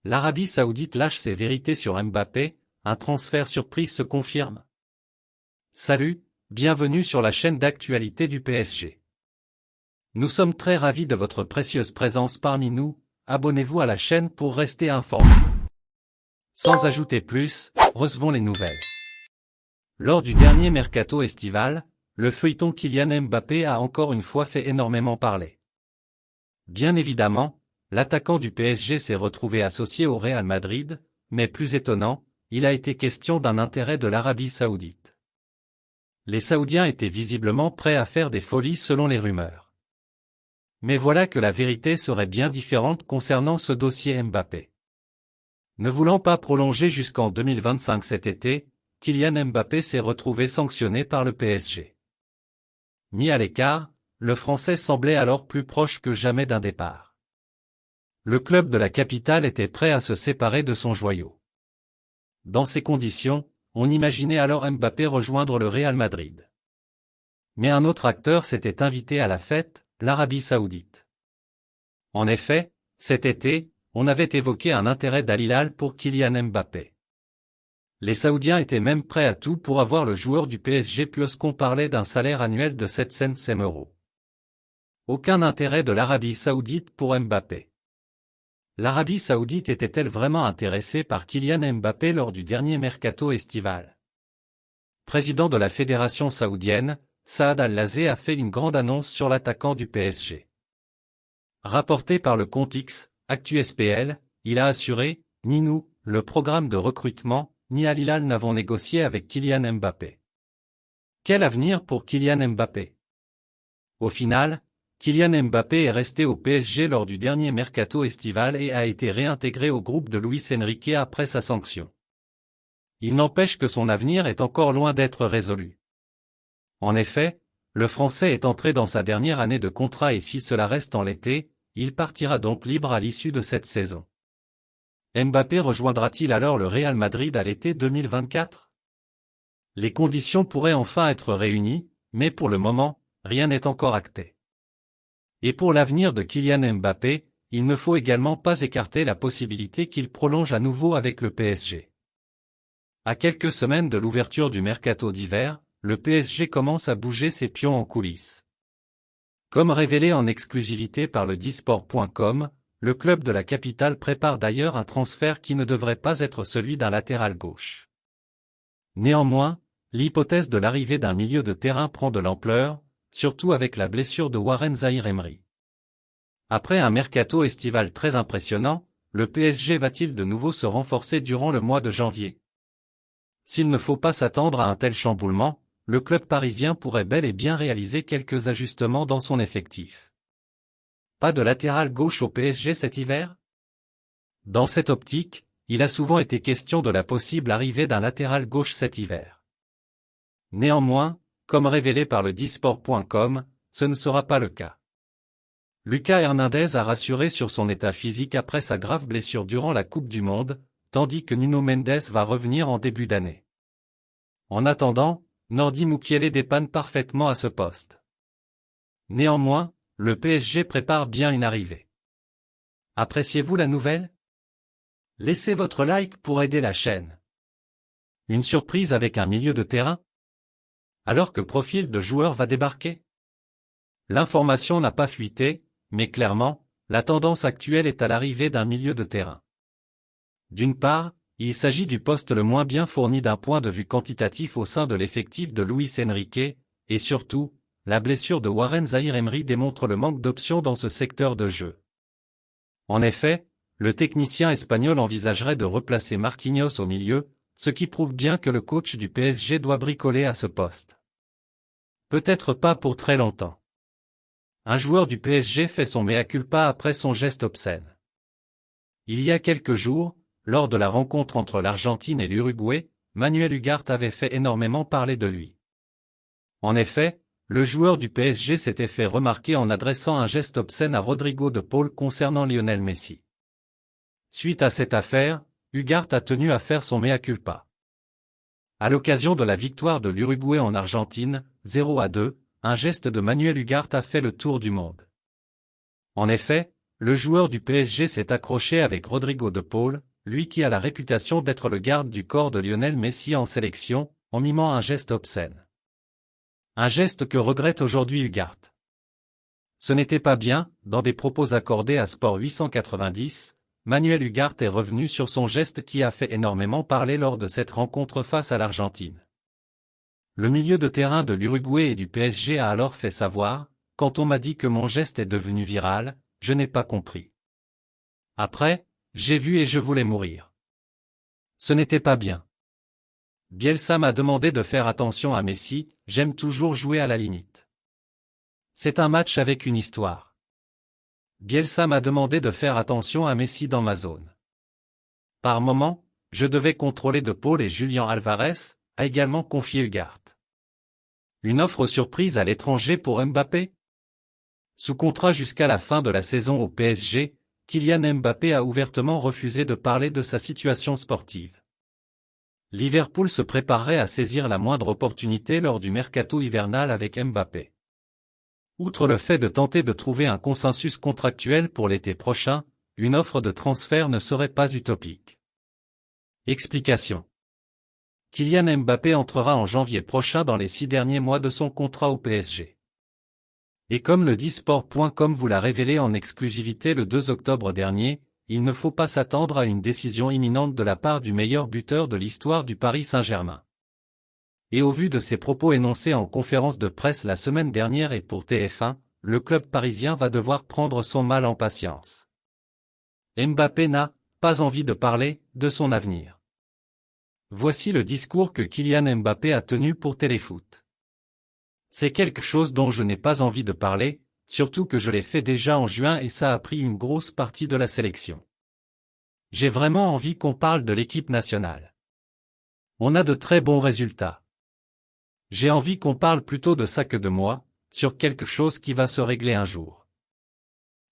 l'Arabie Saoudite lâche ses vérités sur Mbappé, un transfert surprise se confirme. Salut, bienvenue sur la chaîne d'actualité du PSG. Nous sommes très ravis de votre précieuse présence parmi nous, abonnez-vous à la chaîne pour rester informé. Sans ajouter plus, recevons les nouvelles. Lors du dernier mercato estival, le feuilleton Kylian Mbappé a encore une fois fait énormément parler. Bien évidemment, l'attaquant du PSG s'est retrouvé associé au Real Madrid, mais plus étonnant, il a été question d'un intérêt de l'Arabie Saoudite. Les Saoudiens étaient visiblement prêts à faire des folies selon les rumeurs. Mais voilà que la vérité serait bien différente concernant ce dossier Mbappé. Ne voulant pas prolonger jusqu'en 2025 cet été, Kylian Mbappé s'est retrouvé sanctionné par le PSG. Mis à l'écart, le Français semblait alors plus proche que jamais d'un départ. Le club de la capitale était prêt à se séparer de son joyau. Dans ces conditions, on imaginait alors Mbappé rejoindre le Real Madrid. Mais un autre acteur s'était invité à la fête, l'Arabie Saoudite. En effet, cet été, on avait évoqué un intérêt d'Al Hilal pour Kylian Mbappé. Les Saoudiens étaient même prêts à tout pour avoir le joueur du PSG puisqu'on parlait d'un salaire annuel de 700 €. Aucun intérêt de l'Arabie Saoudite pour Mbappé. L'Arabie Saoudite était-elle vraiment intéressée par Kylian Mbappé lors du dernier mercato estival? Président de la fédération saoudienne, Saad Al-Lazé a fait une grande annonce sur l'attaquant du PSG. Rapporté par le compte X, ActuSPL, il a assuré « Ni nous, le programme de recrutement, ni Al Hilal n'avons négocié avec Kylian Mbappé. » Quel avenir pour Kylian Mbappé? Au final, Kylian Mbappé est resté au PSG lors du dernier mercato estival et a été réintégré au groupe de Luis Enrique après sa sanction. Il n'empêche que son avenir est encore loin d'être résolu. En effet, le Français est entré dans sa dernière année de contrat et si cela reste en l'été, il partira donc libre à l'issue de cette saison. Mbappé rejoindra-t-il alors le Real Madrid à l'été 2024? Les conditions pourraient enfin être réunies, mais pour le moment, rien n'est encore acté. Et pour l'avenir de Kylian Mbappé, il ne faut également pas écarter la possibilité qu'il prolonge à nouveau avec le PSG. À quelques semaines de l'ouverture du mercato d'hiver, le PSG commence à bouger ses pions en coulisses. Comme révélé en exclusivité par le disport.com, le club de la capitale prépare d'ailleurs un transfert qui ne devrait pas être celui d'un latéral gauche. Néanmoins, l'hypothèse de l'arrivée d'un milieu de terrain prend de l'ampleur, surtout avec la blessure de Warren Zaïre-Emery. Après un mercato estival très impressionnant, le PSG va-t-il de nouveau se renforcer durant le mois de janvier? S'il ne faut pas s'attendre à un tel chamboulement, le club parisien pourrait bel et bien réaliser quelques ajustements dans son effectif. Pas de latéral gauche au PSG cet hiver? Dans cette optique, il a souvent été question de la possible arrivée d'un latéral gauche cet hiver. Néanmoins, comme révélé par le disport.com, ce ne sera pas le cas. Lucas Hernandez a rassuré sur son état physique après sa grave blessure durant la Coupe du Monde, tandis que Nuno Mendes va revenir en début d'année. En attendant, Nordi Mukiele dépanne parfaitement à ce poste. Néanmoins, le PSG prépare bien une arrivée. Appréciez-vous la nouvelle? Laissez votre like pour aider la chaîne. Une surprise avec un milieu de terrain? Alors que profil de joueur va débarquer? L'information n'a pas fuité, mais clairement, la tendance actuelle est à l'arrivée d'un milieu de terrain. D'une part, il s'agit du poste le moins bien fourni d'un point de vue quantitatif au sein de l'effectif de Luis Enrique, et surtout, la blessure de Warren Zaïre-Emery démontre le manque d'options dans ce secteur de jeu. En effet, le technicien espagnol envisagerait de replacer Marquinhos au milieu, ce qui prouve bien que le coach du PSG doit bricoler à ce poste. Peut-être pas pour très longtemps. Un joueur du PSG fait son mea culpa après son geste obscène. Il y a quelques jours, lors de la rencontre entre l'Argentine et l'Uruguay, Manuel Ugarte avait fait énormément parler de lui. En effet, le joueur du PSG s'était fait remarquer en adressant un geste obscène à Rodrigo de Paul concernant Lionel Messi. Suite à cette affaire, Ugarte a tenu à faire son mea culpa. À l'occasion de la victoire de l'Uruguay en Argentine, 0-2, un geste de Manuel Ugarte a fait le tour du monde. En effet, le joueur du PSG s'est accroché avec Rodrigo de Paul, lui qui a la réputation d'être le garde du corps de Lionel Messi en sélection, en mimant un geste obscène. Un geste que regrette aujourd'hui Ugarte. Ce n'était pas bien, dans des propos accordés à Sport 890, Manuel Ugarte est revenu sur son geste qui a fait énormément parler lors de cette rencontre face à l'Argentine. Le milieu de terrain de l'Uruguay et du PSG a alors fait savoir, quand on m'a dit que mon geste est devenu viral, je n'ai pas compris. Après, j'ai vu et je voulais mourir. Ce n'était pas bien. Bielsa m'a demandé de faire attention à Messi, j'aime toujours jouer à la limite. C'est un match avec une histoire. Bielsa m'a demandé de faire attention à Messi dans ma zone. Par moment, je devais contrôler De Paul et Julian Alvarez, a également confié Ugarte. Une offre surprise à l'étranger pour Mbappé? Sous contrat jusqu'à la fin de la saison au PSG, Kylian Mbappé a ouvertement refusé de parler de sa situation sportive. Liverpool se préparerait à saisir la moindre opportunité lors du mercato hivernal avec Mbappé. Outre le fait de tenter de trouver un consensus contractuel pour l'été prochain, une offre de transfert ne serait pas utopique. Explication. Kylian Mbappé entrera en janvier prochain dans les 6 derniers mois de son contrat au PSG. Et comme le dit Sport.com vous l'a révélé en exclusivité le 2 octobre dernier, il ne faut pas s'attendre à une décision imminente de la part du meilleur buteur de l'histoire du Paris Saint-Germain. Et au vu de ses propos énoncés en conférence de presse la semaine dernière et pour TF1, le club parisien va devoir prendre son mal en patience. Mbappé n'a pas envie de parler de son avenir. Voici le discours que Kylian Mbappé a tenu pour Téléfoot. C'est quelque chose dont je n'ai pas envie de parler, surtout que je l'ai fait déjà en juin et ça a pris une grosse partie de la sélection. J'ai vraiment envie qu'on parle de l'équipe nationale. On a de très bons résultats. J'ai envie qu'on parle plutôt de ça que de moi, sur quelque chose qui va se régler un jour.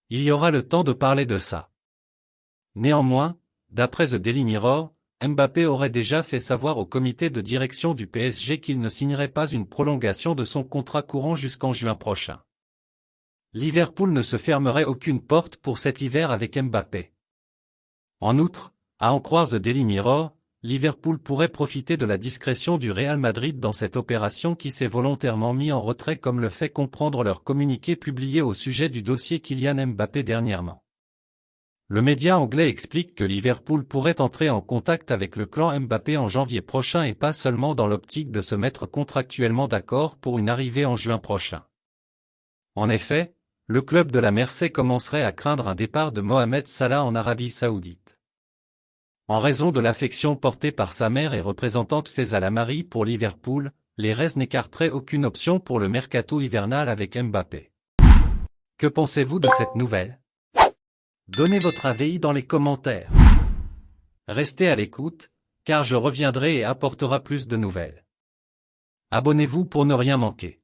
Il y aura le temps de parler de ça. Néanmoins, d'après The Daily Mirror, Mbappé aurait déjà fait savoir au comité de direction du PSG qu'il ne signerait pas une prolongation de son contrat courant jusqu'en juin prochain. Liverpool ne se fermerait aucune porte pour cet hiver avec Mbappé. En outre, à en croire The Daily Mirror, Liverpool pourrait profiter de la discrétion du Real Madrid dans cette opération qui s'est volontairement mis en retrait comme le fait comprendre leur communiqué publié au sujet du dossier Kylian Mbappé dernièrement. Le média anglais explique que Liverpool pourrait entrer en contact avec le clan Mbappé en janvier prochain et pas seulement dans l'optique de se mettre contractuellement d'accord pour une arrivée en juin prochain. En effet, le club de la Mersey commencerait à craindre un départ de Mohamed Salah en Arabie Saoudite. En raison de l'affection portée par sa mère et représentante Faisal Amari pour Liverpool, les Reds n'écarteraient aucune option pour le mercato hivernal avec Mbappé. Que pensez-vous de cette nouvelle? Donnez votre avis dans les commentaires. Restez à l'écoute, car je reviendrai et apportera plus de nouvelles. Abonnez-vous pour ne rien manquer.